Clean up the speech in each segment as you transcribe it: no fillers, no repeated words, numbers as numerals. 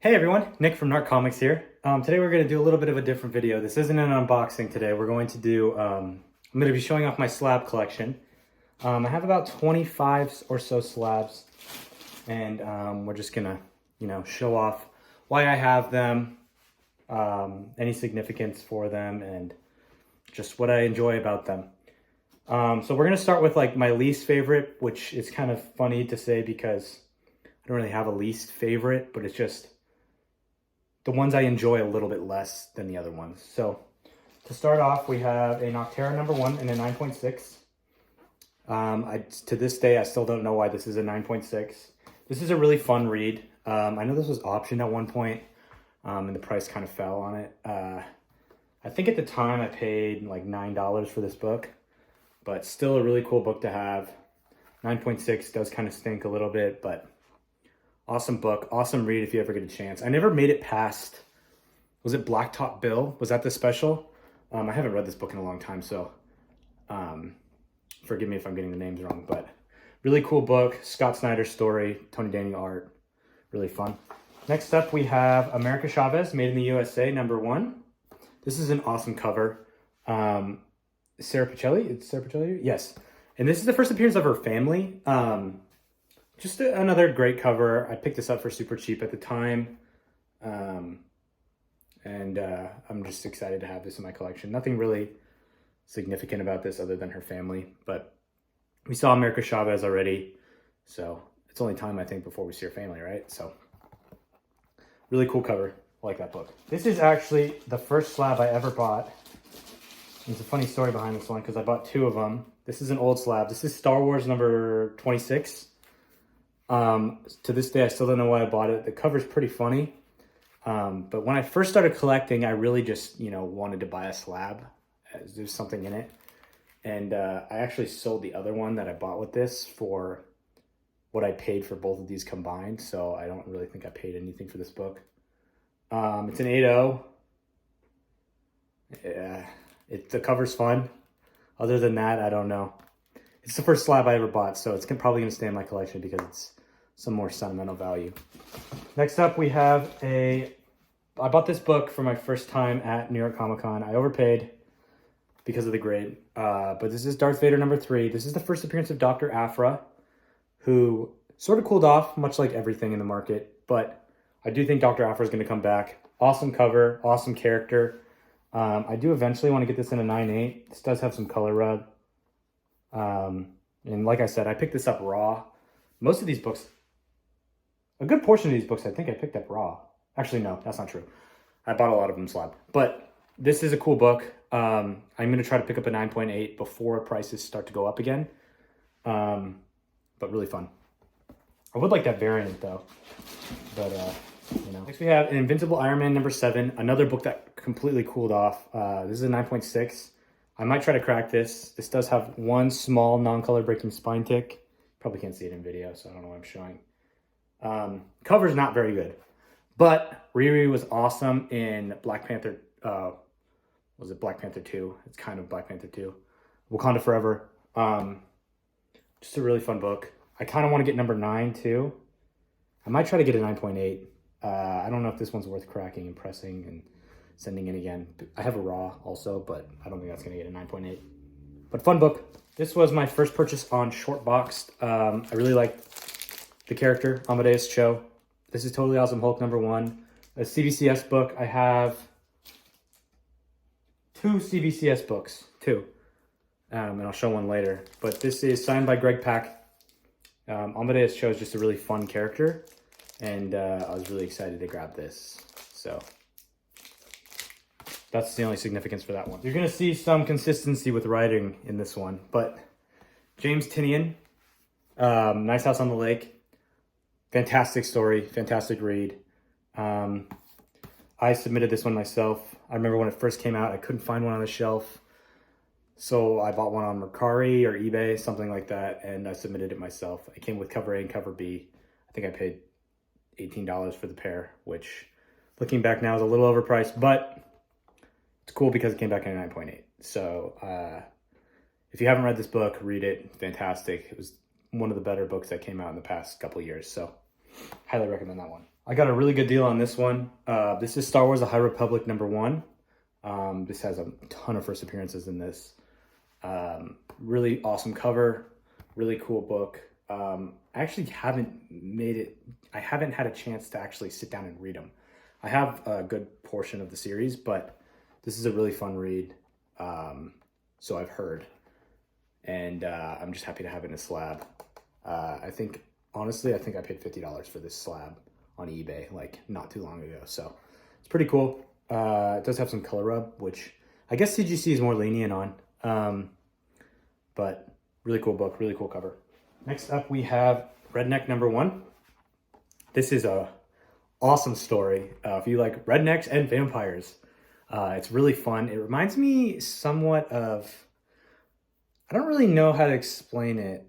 Hey everyone, Nick from Narc Comics here. Today we're going to do a little bit of a different video. This isn't an unboxing today. We're going to do, I'm going to be showing off my slab collection. I have about 25 or so slabs, and we're just going to, show off why I have them, any significance for them, and just what I enjoy about them. So we're going to start with like my least favorite, which is kind of funny to say because I don't really have a least favorite, but it's just the ones I enjoy a little bit less than the other ones. So to start off, we have a Noctera #1 and a 9.6. To this day, I still don't know why this is a 9.6. This is a really fun read. I know this was optioned at one point, and the price kind of fell on it. I think at the time I paid like $9 for this book, but still a really cool book to have. 9.6 does kind of stink a little bit, but awesome book, awesome read if you ever get a chance. I never made it past, was it Blacktop Bill? Was that the special? I haven't read this book in a long time, so forgive me if I'm getting the names wrong, but really cool book. Scott Snyder story, Tony Daniel art, really fun. Next up, we have America Chavez, Made in the USA, #1. This is an awesome cover. Sarah Pacelli, it's Sarah Pacelli? Yes. And this is the first appearance of her family. Just another great cover. I picked this up for super cheap at the time. I'm just excited to have this in my collection. Nothing really significant about this other than her family, but we saw America Chavez already, so it's only time, I think, before we see her family, right? So really cool cover. I like that book. This is actually the first slab I ever bought. There's a funny story behind this one because I bought two of them. This is an old slab. This is Star Wars number 26. To this day, I still don't know why I bought it. The cover's pretty funny. But when I first started collecting, I really just, wanted to buy a slab. There's something in it. And I actually sold the other one that I bought with this for what I paid for both of these combined. So I don't really think I paid anything for this book. It's an 8.0. Yeah, the cover's fun. Other than that, I don't know. It's the first slab I ever bought, so it's probably going to stay in my collection because it's some more sentimental value. Next up, we have I bought this book for my first time at New York Comic Con. I overpaid because of the grade, but this is Darth Vader #3. This is the first appearance of Dr. Aphra, who sort of cooled off, much like everything in the market, but I do think Dr. Aphra is going to come back. Awesome cover, awesome character. I do eventually want to get this in a 9.8. This does have some color rub. And like I said, I picked this up raw. Most of these books, a good portion of these books, I think I picked up raw. Actually, no, that's not true. I bought a lot of them slab. But this is a cool book. I'm going to try to pick up a 9.8 before prices start to go up again. But really fun. I would like that variant though. But, Next we have an Invincible Iron Man #7. Another book that completely cooled off. This is a 9.6. I might try to crack this. This does have one small non-color breaking spine tick. Probably can't see it in video, so I don't know what I'm showing. Cover's not very good, but Riri was awesome in Black Panther. Was it Black Panther 2? It's kind of Black Panther 2. Wakanda Forever. Just a really fun book. I kind of want to get #9 too. I might try to get a 9.8. I don't know if this one's worth cracking and pressing and sending in again. I have a raw also, but I don't think that's going to get a 9.8. But fun book. This was my first purchase on short boxed. I really like the character, Amadeus Cho. This is Totally Awesome Hulk #1. A CBCS book. I have two CBCS books, and I'll show one later. But this is signed by Greg Pak. Amadeus Cho is just a really fun character, and I was really excited to grab this. So that's the only significance for that one. You're going to see some consistency with writing in this one, but James Tinian, Nice House on the Lake. Fantastic story, fantastic read. I submitted this one myself. I remember when it first came out, I couldn't find one on the shelf. So I bought one on Mercari or eBay, something like that, and I submitted it myself. It came with cover A and cover B. I think I paid $18 for the pair, which looking back now is a little overpriced, but it's cool because it came back in a 9.8. So if you haven't read this book, read it. Fantastic. It was one of the better books that came out in the past couple of years. So highly recommend that one. I got a really good deal on this one. This is Star Wars: The High Republic #1. This has a ton of first appearances in this. Really awesome cover, really cool book. I actually I haven't had a chance to actually sit down and read them. I have a good portion of the series, but this is a really fun read. So I've heard, and I'm just happy to have it in a slab. Honestly, I think I paid $50 for this slab on eBay like not too long ago. So it's pretty cool. It does have some color rub, which I guess CGC is more lenient on. But really cool book, really cool cover. Next up, we have Redneck #1. This is a awesome story. If you like rednecks and vampires, it's really fun. It reminds me somewhat of, I don't really know how to explain it,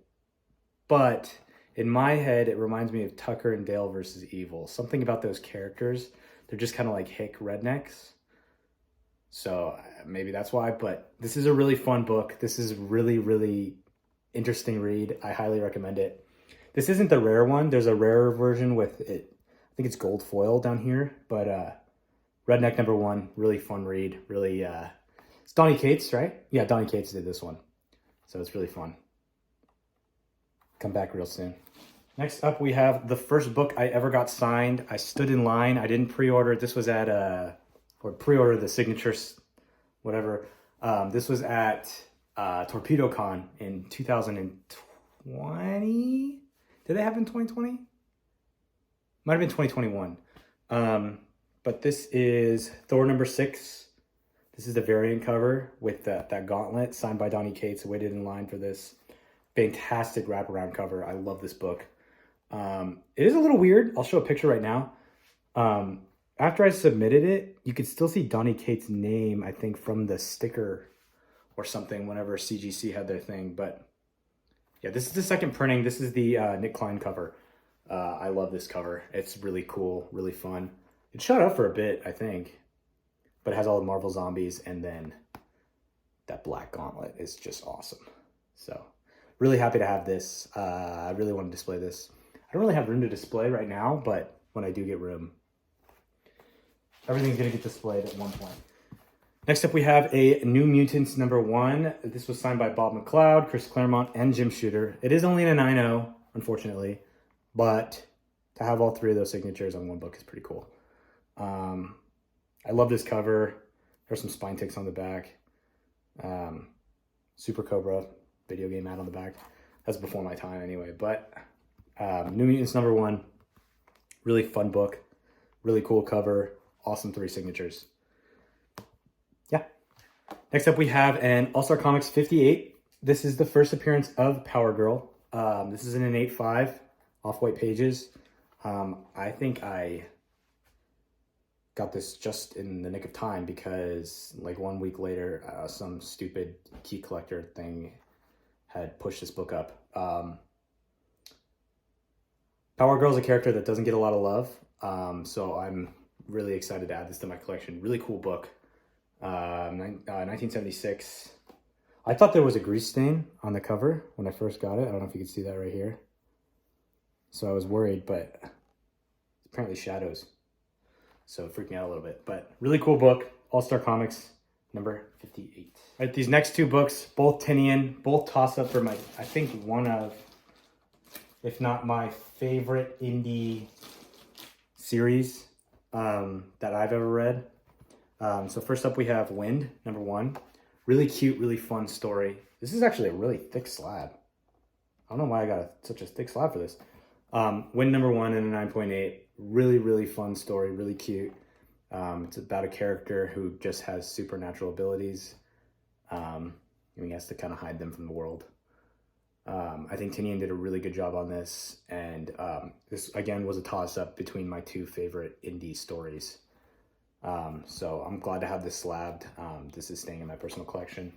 but in my head, it reminds me of Tucker and Dale versus Evil. Something about those characters. They're just kind of like hick rednecks. So maybe that's why, but this is a really fun book. This is really, really interesting read. I highly recommend it. This isn't the rare one. There's a rarer version with it. I think it's gold foil down here, but Redneck #1, really fun read. Really, it's Donny Cates, right? Yeah, Donny Cates did this one. So it's really fun. Come back real soon. Next up, we have the first book I ever got signed. I stood in line. I didn't pre-order it. This was at, or pre-order the signatures, whatever. This was at TorpedoCon in 2020. Did they have in 2020? Might have been 2021. But this is Thor #6. This is the variant cover with that gauntlet signed by Donny Cates. Waited in line for this. Fantastic wraparound cover. I love this book. It is a little weird. I'll show a picture right now. After I submitted it, you could still see Donny Cates' name, I think, from the sticker or something whenever CGC had their thing. But yeah, this is the second printing. This is the Nick Klein cover. I love this cover. It's really cool, really fun. It shot up for a bit, I think, but it has all the Marvel zombies, and then that black gauntlet is just awesome. So really happy to have this. I really want to display this. I don't really have room to display right now, but when I do get room, everything's going to get displayed at one point. Next up, we have a New Mutants #1. This was signed by Bob McLeod, Chris Claremont, and Jim Shooter. It is only in a 9.0, unfortunately, but to have all three of those signatures on one book is pretty cool. I love this cover. There's some spine ticks on the back. Super Cobra video game ad on the back. That's before my time anyway, but New Mutants #1. Really fun book. Really cool cover. Awesome 3 signatures. Yeah. Next up, we have an All-Star Comics 58. This is the first appearance of Power Girl. This is in an 8.5, off-white pages. I think I got this just in the nick of time because like 1 week later, some stupid key collector thing had pushed this book up. Power Girl is a character that doesn't get a lot of love, so I'm really excited to add this to my collection. Really cool book. 1976. I thought there was a grease stain on the cover when I first got it. I don't know if you can see that right here. So I was worried, but apparently shadows. So it freaked me out a little bit. But really cool book. All-Star Comics #58. All right, these next 2 books, both Tinian, both toss-up for my, I think, one of, if not my favorite indie series that I've ever read. So first up, we have Wind #1. Really cute, really fun story. This is actually a really thick slab. I don't know why I got such a thick slab for this. Wind *1 in a 9.8. Really, really fun story. Really cute. It's about a character who just has supernatural abilities. And he has to kind of hide them from the world. I think Tinian did a really good job on this. And this, again, was a toss-up between my 2 favorite indie stories. So I'm glad to have this slabbed. This is staying in my personal collection.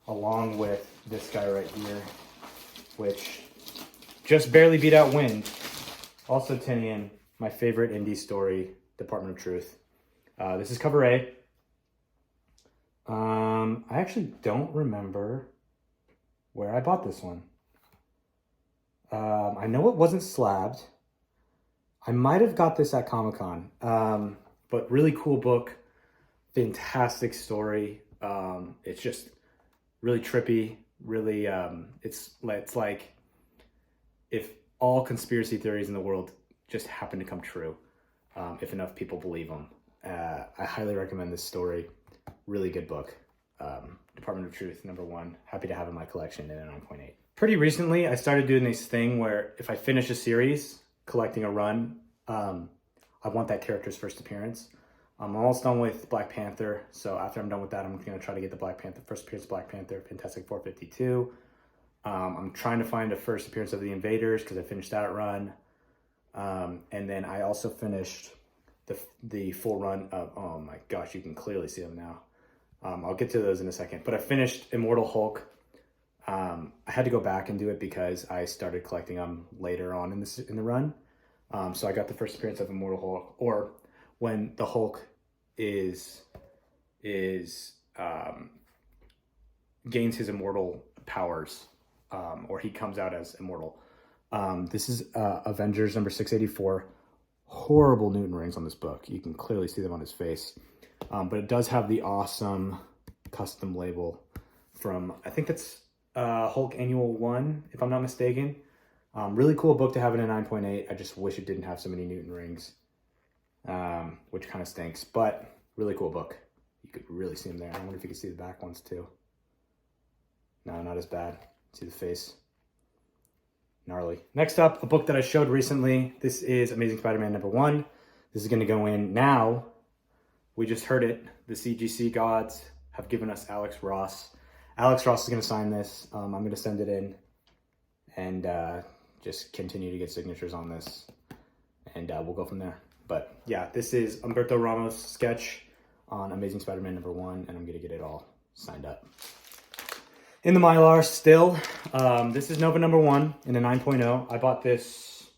Along with this guy right here, which just barely beat out Wind. Also Tinian, my favorite indie story, Department of Truth. This is cover A. I actually don't remember where I bought this one. I know it wasn't slabbed. I might have got this at Comic-Con, but really cool book, fantastic story. It's just really trippy, really, it's like if all conspiracy theories in the world just happen to come true, if enough people believe them. I highly recommend this story. Really good book. Department of Truth, #1. Happy to have in my collection in a 9.8. Pretty recently, I started doing this thing where if I finish a series, collecting a run, I want that character's first appearance. I'm almost done with Black Panther, so after I'm done with that, I'm going to try to get the first appearance of Black Panther, Fantastic 452. I'm trying to find a first appearance of the Invaders because I finished that run. And then I also finished the full run of, oh my gosh, you can clearly see them now. I'll get to those in a second, but I finished Immortal Hulk. I had to go back and do it because I started collecting them later on in the run. So I got the first appearance of Immortal Hulk, or when the Hulk gains his immortal powers, or he comes out as immortal. This is Avengers #684. Horrible Newton rings on this book. You can clearly see them on his face. But it does have the awesome custom label from, I think that's Hulk Annual 1, if I'm not mistaken. Really cool book to have in a 9.8. I just wish it didn't have so many Newton rings, which kind of stinks, but really cool book. You could really see them there. I wonder if you can see the back ones too. No, not as bad. See the face. Gnarly. Next up, a book that I showed recently. This is Amazing Spider-Man #1. This is going to go in now. We just heard it. The CGC gods have given us Alex Ross. Alex Ross is going to sign this. I'm going to send it in and just continue to get signatures on this. And we'll go from there. But yeah, this is Humberto Ramos' sketch on Amazing Spider-Man #1, and I'm going to get it all signed up. In the Mylar still, this is Nova #1 in a 9.0. I bought this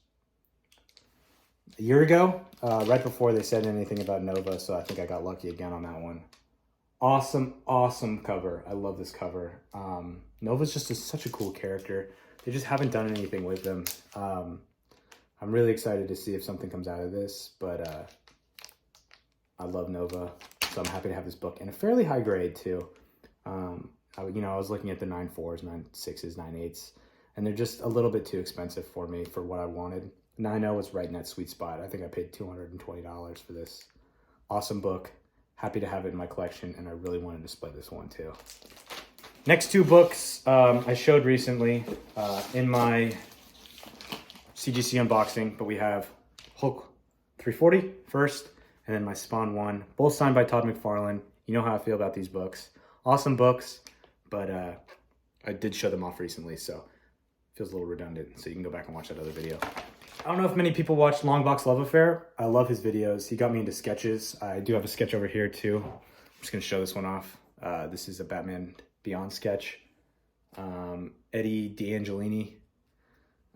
a year ago, right before they said anything about Nova, so I think I got lucky again on that one. Awesome, awesome cover. I love this cover. Nova's just such a cool character. They just haven't done anything with them. I'm really excited to see if something comes out of this, but I love Nova, so I'm happy to have this book in a fairly high grade too. I was looking at the 9.4s, 9.6s, 9.8s, and they're just a little bit too expensive for me for what I wanted. And I know it's right in that sweet spot. I think I paid $220 for this. Awesome book. Happy to have it in my collection, and I really want to display this one too. Next two books I showed recently in my CGC unboxing, but we have Hulk 340 first, and then my Spawn 1, both signed by Todd McFarlane. You know how I feel about these books. Awesome books, but I did show them off recently, so it feels a little redundant, so you can go back and watch that other video. I don't know if many people watch Longbox Love Affair. I love his videos. He got me into sketches. I do have a sketch over here too. I'm just going to show this one off. This is a Batman Beyond sketch. Eddie D'Angelini.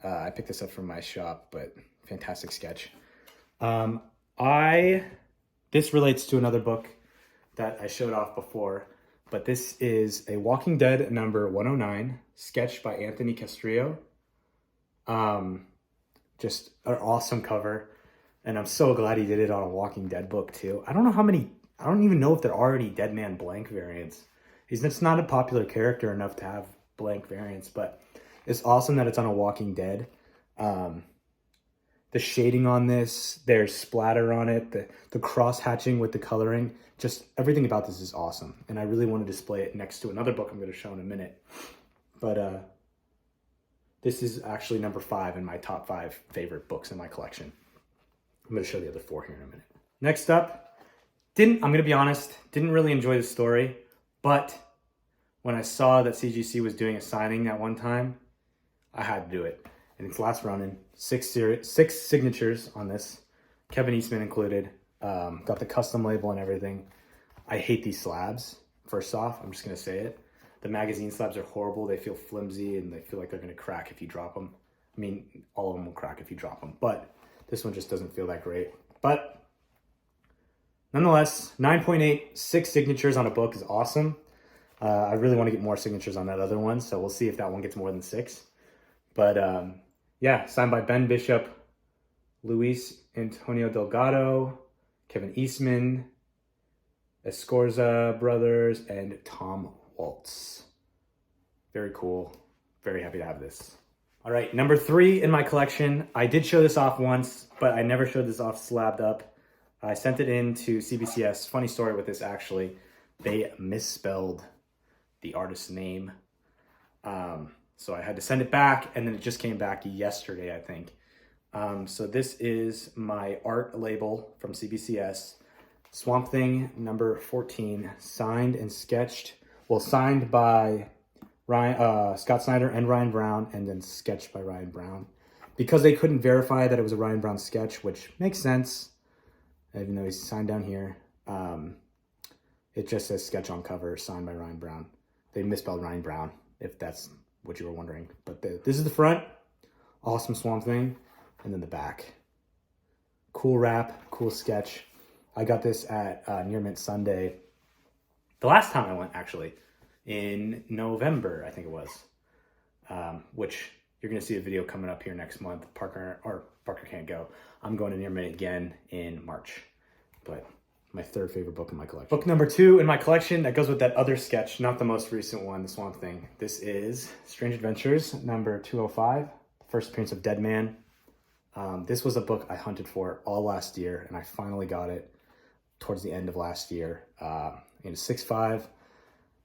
I picked this up from my shop, but fantastic sketch. This relates to another book that I showed off before, but this is a Walking Dead #109, sketched by Anthony Castrillo. Just an awesome cover, and I'm so glad he did it on a Walking Dead book too. I don't even know if there are any Dead Man blank variants. It's not a popular character enough to have blank variants, but it's awesome that it's on a Walking Dead. The shading on this, there's splatter on it, the cross hatching with the coloring, just everything about this is awesome. And I really want to display it next to another book I'm going to show in a minute. But this is actually #5 in my top 5 favorite books in my collection. I'm going to show the other 4 here in a minute. Next up, I'm going to be honest, didn't really enjoy the story, but when I saw that CGC was doing a signing at one time, I had to do it. And it's last running, 6 signatures on this, Kevin Eastman included. Got the custom label and everything. I hate these slabs. First off, I'm just gonna say it. The magazine slabs are horrible. They feel flimsy and they feel like they're gonna crack if you drop them. I mean, all of them will crack if you drop them, but this one just doesn't feel that great. But nonetheless, 9.8, 6 signatures on a book is awesome. I really want to get more signatures on that other one, so we'll see if that one gets more than 6. But yeah, signed by Ben Bishop, Luis Antonio Delgado, Kevin Eastman, Escorza Brothers, and Tom Waltz. Very cool. Very happy to have this. All right, number 3 in my collection. I did show this off once, but I never showed this off slabbed up. I sent it in to CBCS. Funny story with this, actually. They misspelled the artist's name. So I had to send it back, and then it just came back yesterday, I think. So this is my art label from CBCS. Swamp Thing number 14, signed and sketched. Well, signed by Scott Snyder and Ryan Brown, and then sketched by Ryan Brown. Because they couldn't verify that it was a Ryan Brown sketch, which makes sense, even though he's signed down here. It just says sketch on cover, signed by Ryan Brown. They misspelled Ryan Brown, if that's what you were wondering. But this is the front, awesome Swamp Thing, and then the back. Cool wrap, cool sketch. I got this at Near Mint Sunday, the last time I went, actually, in November, I think it was, which you're going to see a video coming up here next month. Parker can't go. I'm going to Near Mint again in March, but my 3rd favorite book in my collection. Book number 2 in my collection that goes with that other sketch, not the most recent one, the Swamp Thing. This is Strange Adventures number 205, the first appearance of Dead Man. This was a book I hunted for all last year, and I finally got it towards the end of last year in 6.5.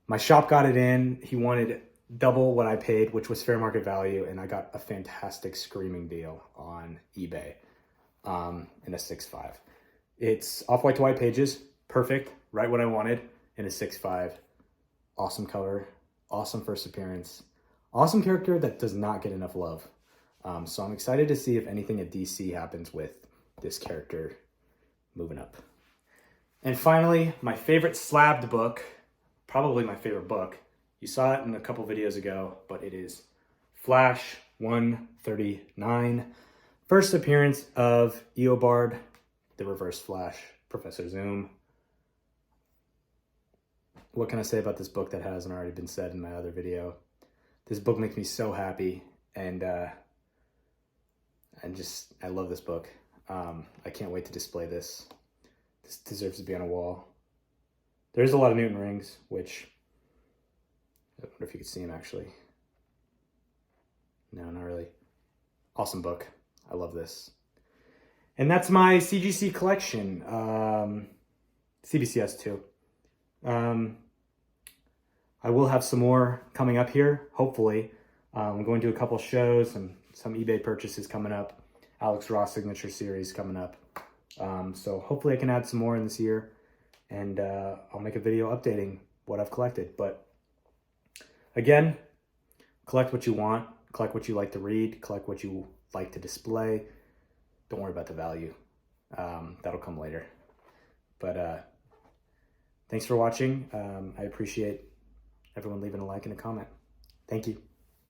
My shop got it in. He wanted double what I paid, which was fair market value, and I got a fantastic screaming deal on eBay in a 6.5. It's off-white to white pages, perfect, right what I wanted in a 6.5. Awesome cover, awesome first appearance, awesome character that does not get enough love. So I'm excited to see if anything at DC happens with this character moving up. And finally, my favorite slabbed book, probably my favorite book. You saw it in a couple videos ago, but it is Flash 139. First appearance of Eobard, the Reverse Flash, Professor Zoom. What can I say about this book that hasn't already been said in my other video? This book makes me so happy, and I love this book. I can't wait to display this. This deserves to be on a wall. There's a lot of Newton rings, which I wonder if you could see them actually. No, not really. Awesome book. I love this. And that's my CGC collection. CBCS too. I will have some more coming up here, hopefully. I'm going to a couple shows and some eBay purchases coming up. Alex Ross Signature Series coming up. So hopefully I can add some more in this year. And I'll make a video updating what I've collected. But again, collect what you want. Collect what you like to read. Collect what you like to display. Don't worry about the value. That'll come later. But thanks for watching. I appreciate everyone leaving a like and a comment. Thank you.